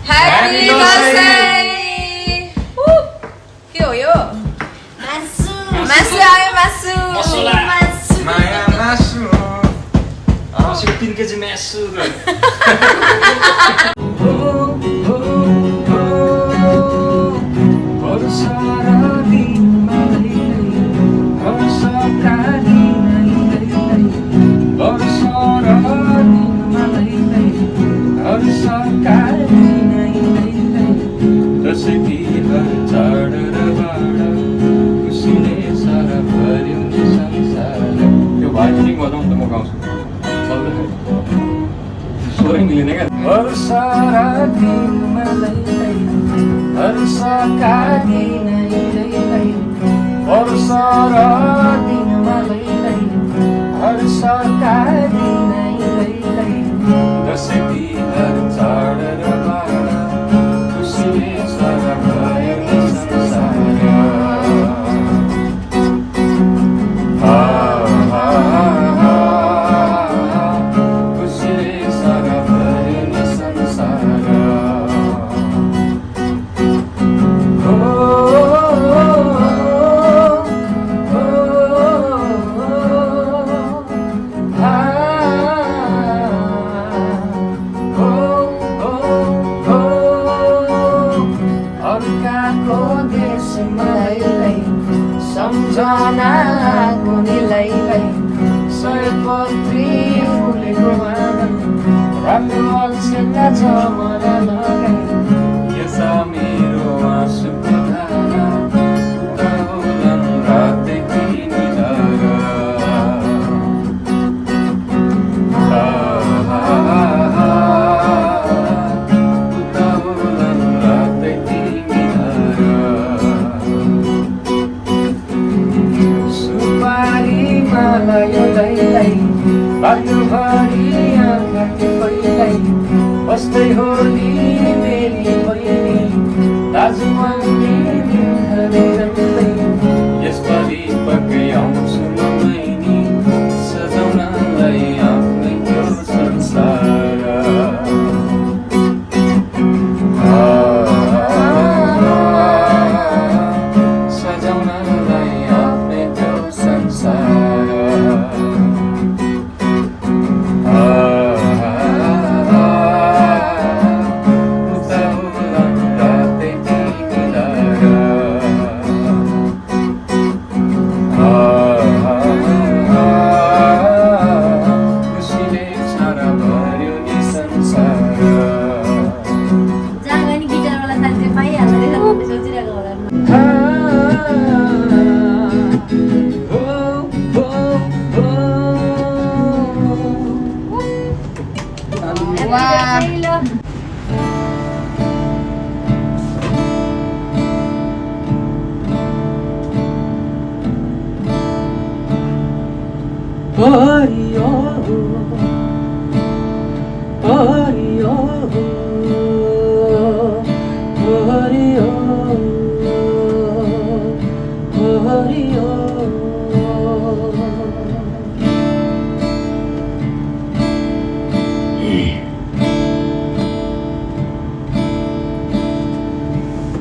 Happy Dashain. के हो यो? मासु आयो, मासु माया मासु 3 केजी मासु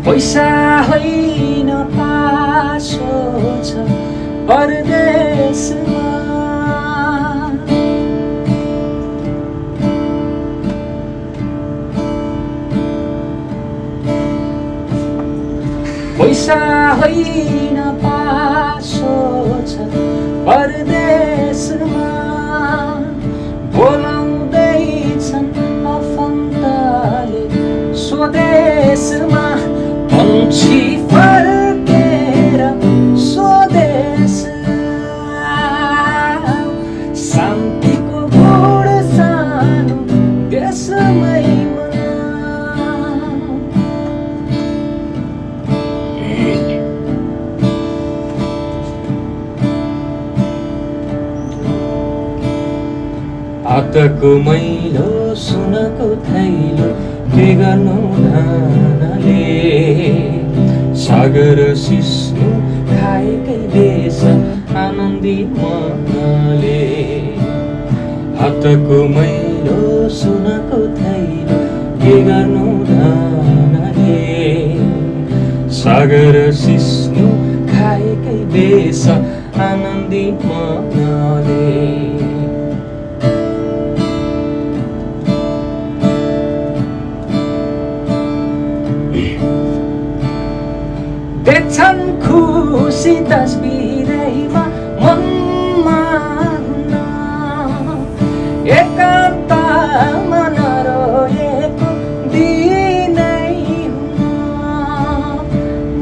पैसा होइन पासो छ परदेशमा पैसा होइन पासो छ परदेशमा बोलाउँदैछन् आफन्तले स्वदेशमा पंछी फर्केर स्वदेश शान्तिको गुण सानो देशमै हातको मैलो सुनको थैलो के गर्नु धानले सागर सिस्नु खाएकै बेस आनन्दित मनले हातको मैलो सुनको थैलो के गर्नु धानले जागर सिस्नु खाएकै बेस आनन्दी मनले देख्छन् खुसी तस्बिरैमा मनमा हुन एकान्तमा नरोएको दिनै हुन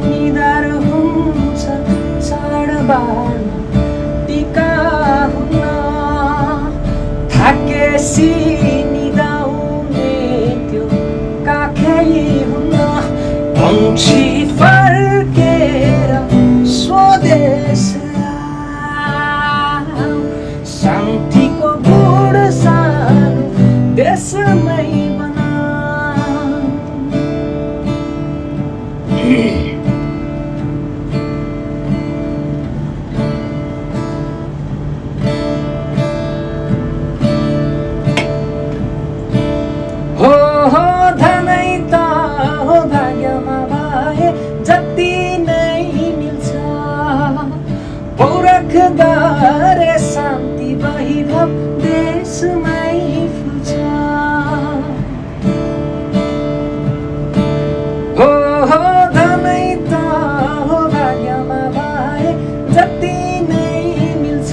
निधार हुन्छ चाडबाड टिका हुन थाकेसी निदाउने त्यो काखै हुन पंक्षी फर्केर स्वदेश शान्तिको गुड सानो देशमै बना हो धनै त हो भाग्यमा भए जति नै मिल्छ पौरख गरे शान्ति वैभव देशमै फुल्छ हो धनै त हो भाग्यमा भए जति नै मिल्छ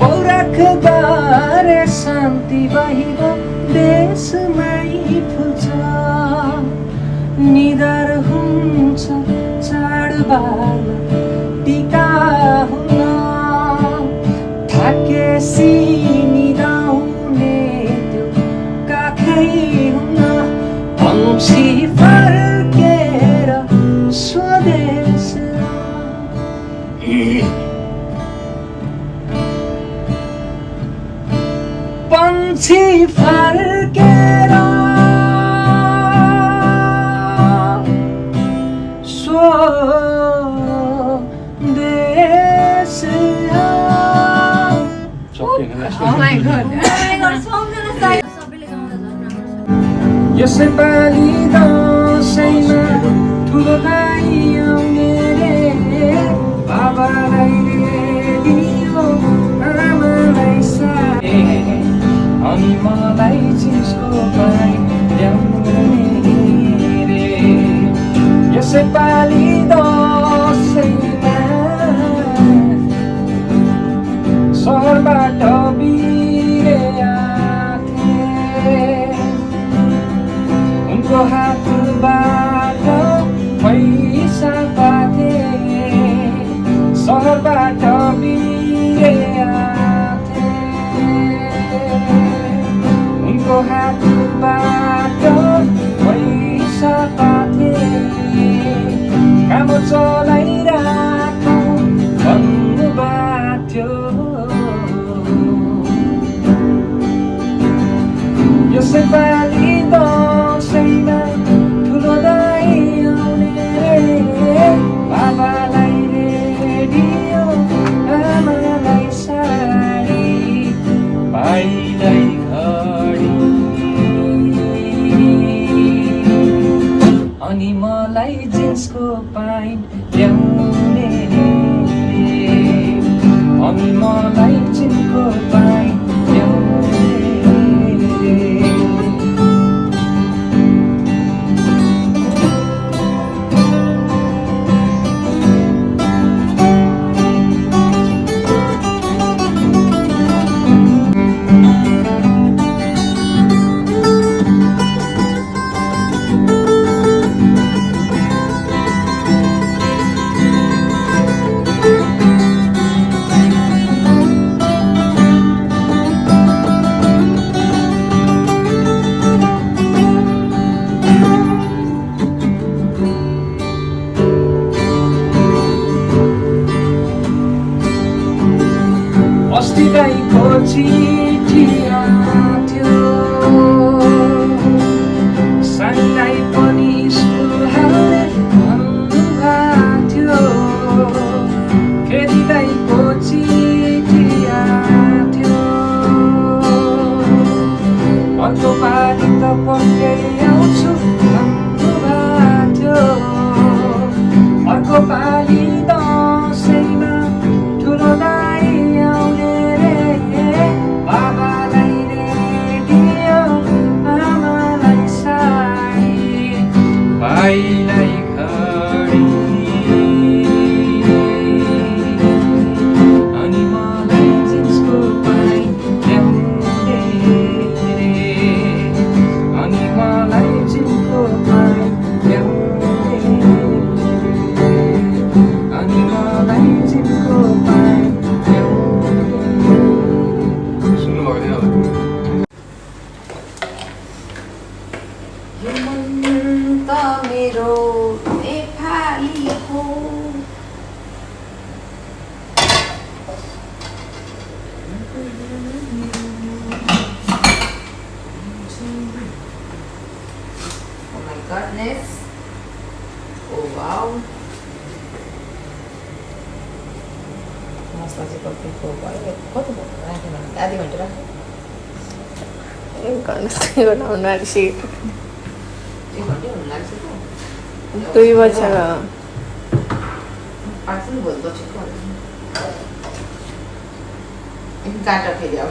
पौरख गरे शान्ति वैभव देशमै फुल्छ निधार हुन्छ चाडबाड टिका हुन थाकेसी निदाउने त्यो काखै हुन पंक्षी फर्केर स्वदेश पंक्षी फर्केर स्वदेश यसैपालि दसैँमा ठुलो भाइ आउने रे बाबालाई रेडियो आमालाई साडी अनि मलाई जिन्सको प्यान्ट ल्याउने रे यसैपालि दसैँमा सहरबाट बिरे आथे उनको हातबाट पैसा पाथे सहरबाट बिरे आथे उनको हातबाट पैसा पाथे काम चलाइराख भन्नुभएको थियो यसैपालि दसैँमा ठुलो दाइ आउने रे बाबालाई रेडियो आमालाई साडी भाइलाई घडी अनि मलाई जिन्सको प्यान्ट ल्याउने अनि मलाई जिन्सको प्यान्ट ल्याउने अस्तिको चिठी आथ्यो सानैलाई पनि स्कुल हाल्ने भन्नुभएको थियो फेरि दाइको चिठी आथ्यो अर्को पालि त पक्कै आउँछु भन्नुभएको थियो goodness. Oh wow. मसला चाहिँ कतिको भयो कति भयो राख्यो भने आधी घन्टा राख्यो बनाउनु आँटेपछि 1 घन्टा हुन लाग्छ त 2 बज्छ पाक्छ नि भोलि त छिटो हुन्छ काटा फेरि अब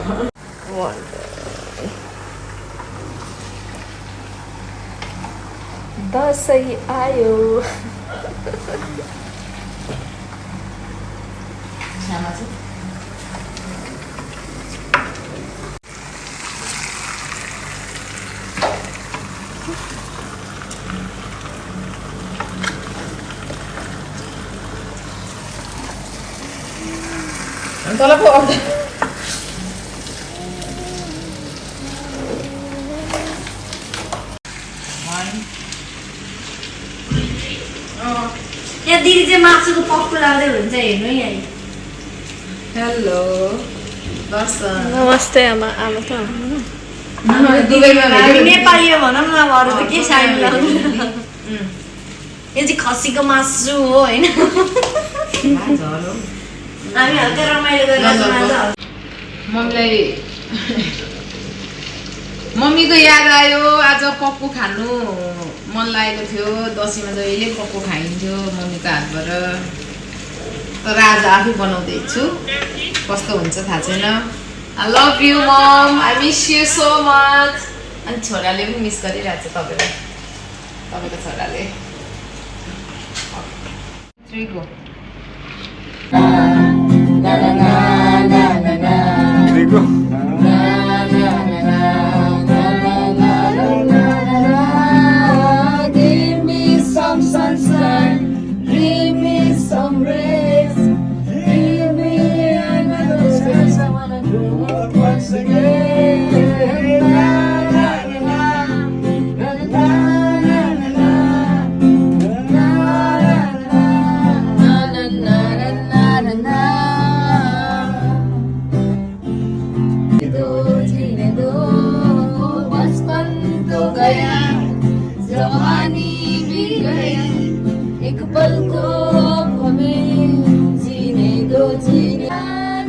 दसैँ आयो छामा चाहिँ तल पो यहाँ दिदी चाहिँ मासुको पक्कु लाउँदै हुन्छ हेर्नु है यहाँ हेलो दर्शन नमस्ते आमा त हामी नेपाली हो भनौँ न अब अरू त के साडी लाउनु यो चाहिँ खसीको मासु हो होइन हामी हल्का रमाइलो गरेर मम्मीको याद आयो आज पप्पू खानु मन लागेको थियो दसैँमा जहिले पप्पू खाइन्थ्यो मम्मीको हातबाट तर आज आफै बनाउँदैछु कस्तो हुन्छ थाहा छैन I love you mom I miss you so much अनि छोराले पनि मिस गरिरहेको छ तपाईँको छोराले Give me some sunshine, give me some rays, give me another chance. I wanna do it once again. Na na na na na na na na na na. जीने दो बचपन तो गया जवानी भी गई एक पल को हमें जीने दो जीने ना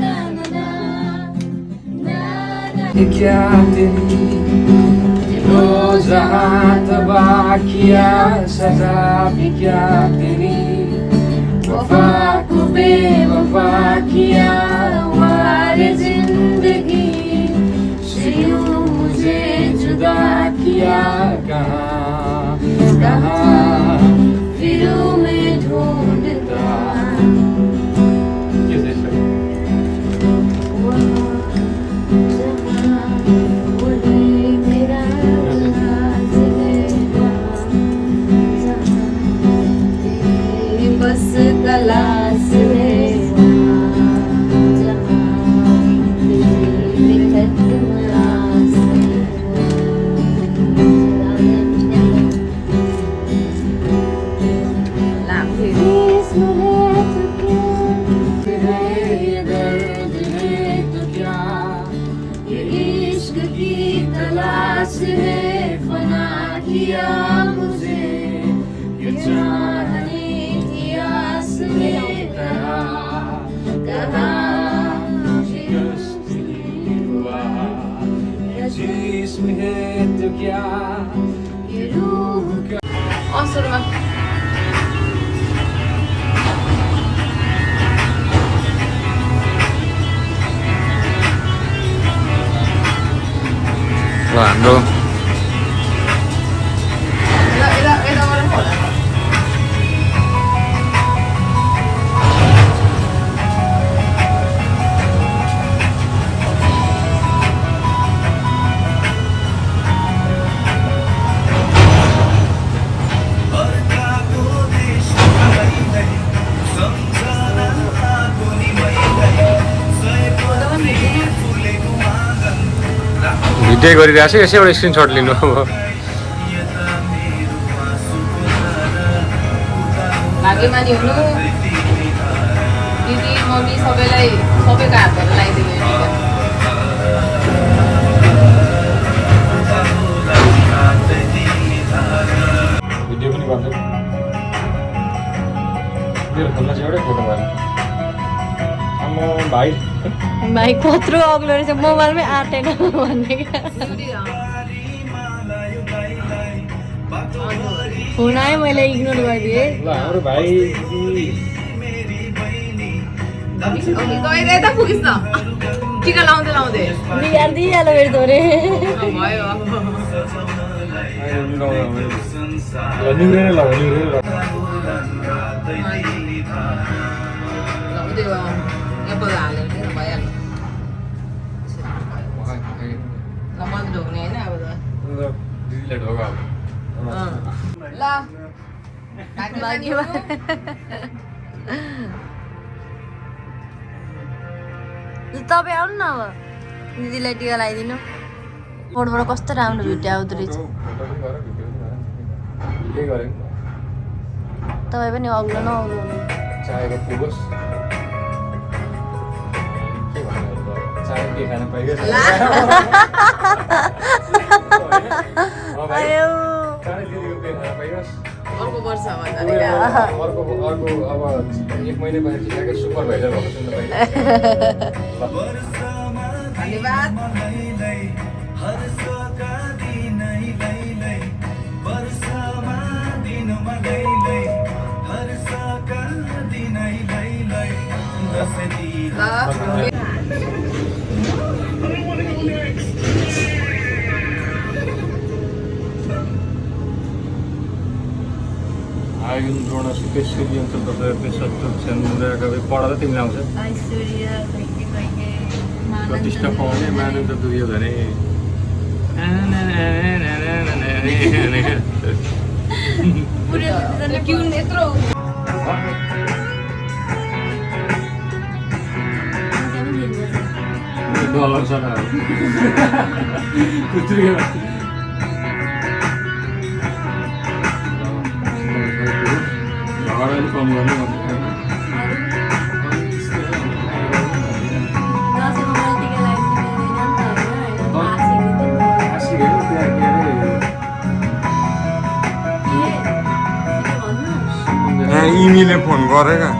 ना ना ना क्या तेरी रोज हाथ बाकिया सजा भी क्या तेरी वफा को बेवफा किया हमारे जिंदगी से यूं मुझे जुदा किया कहाँ फिरूं मैं ढूंढता बस तलाश है असुरमा हाम्रो भिडियो गरिरहेको छु यसै एउटा स्क्रिनसट लिनु अब भाग्यमानी हुनु दिदी मम्मी सबैलाई सबैको हातहरू लगाइदिनु भाइ भाइ कत्रो अग्लो रहेछ मोबाइलमै आँटेन भन्ने क्या फोन आयो मैले इग्नोर गरिदिएँ ल हाम्रो भाइ गइरहे त पुगिस् न टिका लाउँदै लाउँदै बिगार दिइहाल्यो फेरि थोरै भयो अब निग्रेर ल निग्रेर लाउँदै यहाँ पर हाल्यो भने भइहाल्यो ल मैले ढोक्ने होइन अब त दिदीले ढोका ल भाग्यमा तपाईँ आउनु न अब दिदीलाई टिका लगाइदिनु फोनबाट कस्तो राम्रो भिडियो आउँदो रहेछ तपाईँ पनि अग्लो न अग्लो चाहेको पुगोस् के भन्नु चाहे के खान पाइगयो आयो चाहे दिदीको के खान पाइगयोस् अर्को वर्ष अब अर्को अब 1 महिना पछि ठ्याक्कै सुपरभाइजर भएको सुन्न पाइयो धन्यवाद आयुन द्रोण सुकेश्वरी अन्तर्गत सत्तुक चन्द्रका पढाएर तिमीले आउँछ प्रतिष्ठा पाउने मानव त दुर्यो भने क्युन यत्रो डलर छ झगडा कम गर्नु यिनीले फोन गरेका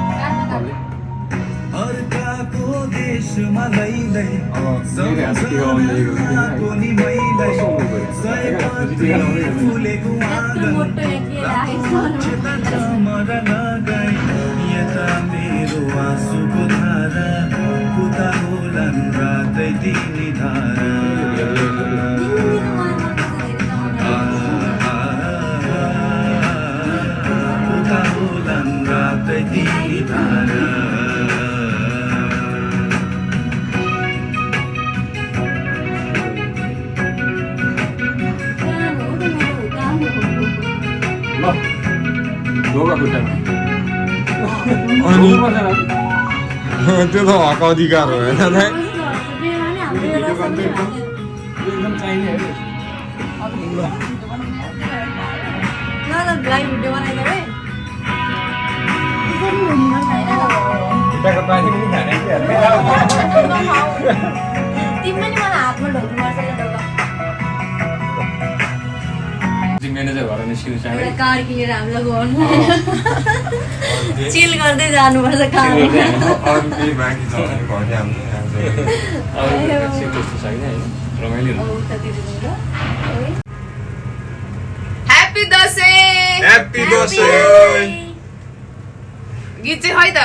अनि त्यो त हक अधिकार हो होइन म्यानेजर भएर निस्किनु चाँडै कार किनेर हामीलाई गर्नु चिल गर्दै जानुपर्छ कार अरू केही बाँकी छ भने भनिहाल्नु त्यस्तो छैन होइन रमाइलो ह्याप्पी दसैँ ह्याप्पी दसैँ गीत चाहिँ है त